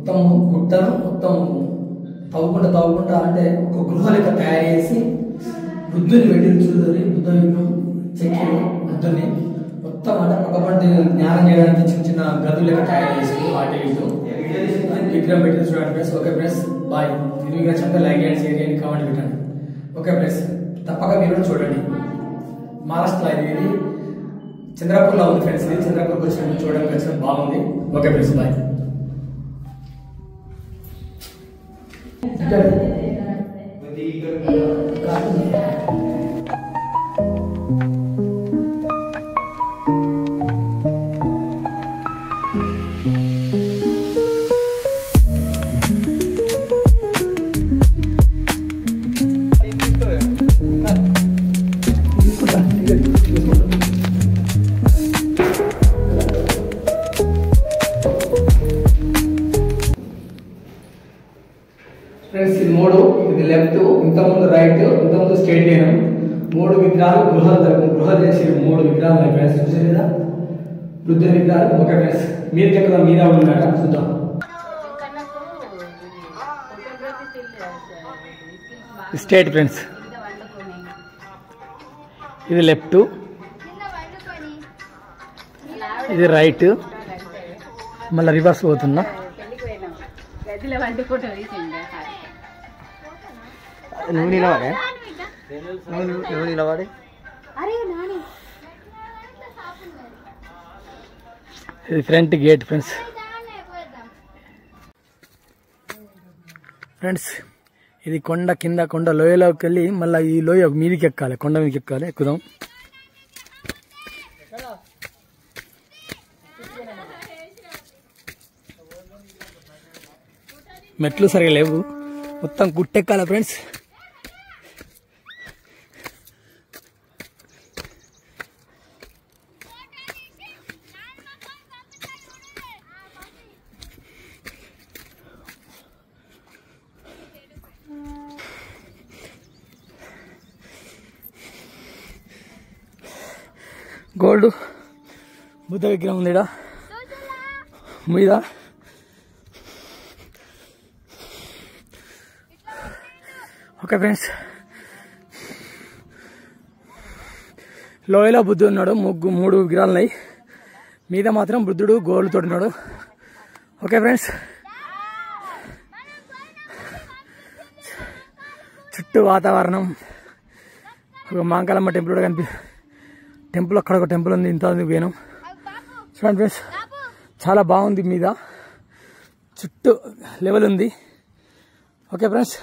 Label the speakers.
Speaker 1: మొత్తం గుట్టను మొత్తం తవ్వుకుంటా అంటే ఒక గృహ లెక్క తయారు చేసి బుద్ధుని పెట్టి చూడని బుద్ధ విగ్రహం చెక్కి బుద్ధుని మొత్తం అంటే పక్కపంటి జ్ఞానం చేయడానికి చిన్న చిన్న గదులు లెక్క తయారు చేసి వాటి విగ్రహం పెట్టి చూడండి ఫ్రెండ్స్. Okay friends, bye. ఇది మీకు నచ్చితే లైక్ చేయండి, షేర్ చేయండి, కామెంట్ పెట్టండి. ఓకే ఫ్రెండ్స్, తప్పక మీరు చూడండి. మహారాష్ట్ర ఇది చంద్రపూర్లో ఉంది ఫ్రెండ్స్. ఇది చంద్రపూర్కి వచ్చిన చూడడానికి వచ్చిన బాగుంది. Okay friends, bye. ఫ్రెండ్స్, ఇది 3, ఇది లెఫ్ట్, ఇంతకుముందు రైట్, ఇంతకుముందు స్ట్రైట్ అయినా 3 విగ్రహాలు గృహాలు చేసి 3 విగ్రహాలు ఉన్నాయి ఫ్రెండ్స్. చూసారు కదా బుద్ధుని విగ్రహాలు. ఓకే ఫ్రెండ్స్, మీరు దగ్గర మీద ఉన్నాక చూద్దాం. స్ట్రైట్ ఫ్రెండ్స్, ఇది లెఫ్ట్, ఇది రైట్, మళ్ళీ రివర్స్ పోతున్నా. నువ్వు నిలబడే ఇది ఫ్రంట్ గేట్ ఫ్రెండ్స్. ఫ్రెండ్స్, ఇది కొండ కింద కొండ లోయలోకి వెళ్ళి మళ్ళీ ఈ లోయ మీదికి ఎక్కాలి, కొండ మీదకి ఎక్కాలి. ఎక్కుదాం. మెట్లు సరిగా లేవు, మొత్తం గుట్టెక్కాలి ఫ్రెండ్స్. గోల్డ్ బుద్ధ విగ్రహం ఉంది మీద. ఓకే ఫ్రెండ్స్, లోయలో బుద్ధుడు ఉన్నాడు. 3 విగ్రహాలు ఉన్నాయి. మీద మాత్రం బుద్ధుడు గోల్డ్తో ఉన్నాడు. ఓకే ఫ్రెండ్స్, చుట్టూ వాతావరణం ఒక మాంకాలమ్మ టెంపుల్ కూడా టెంపుల్ అక్కడ ఒక టెంపుల్ ఉంది. ఇంత పోయినాం చూడండి ఫ్రెండ్స్, చాలా బాగుంది. మీద చుట్టూ లెవెల్ ఉంది. Okay friends.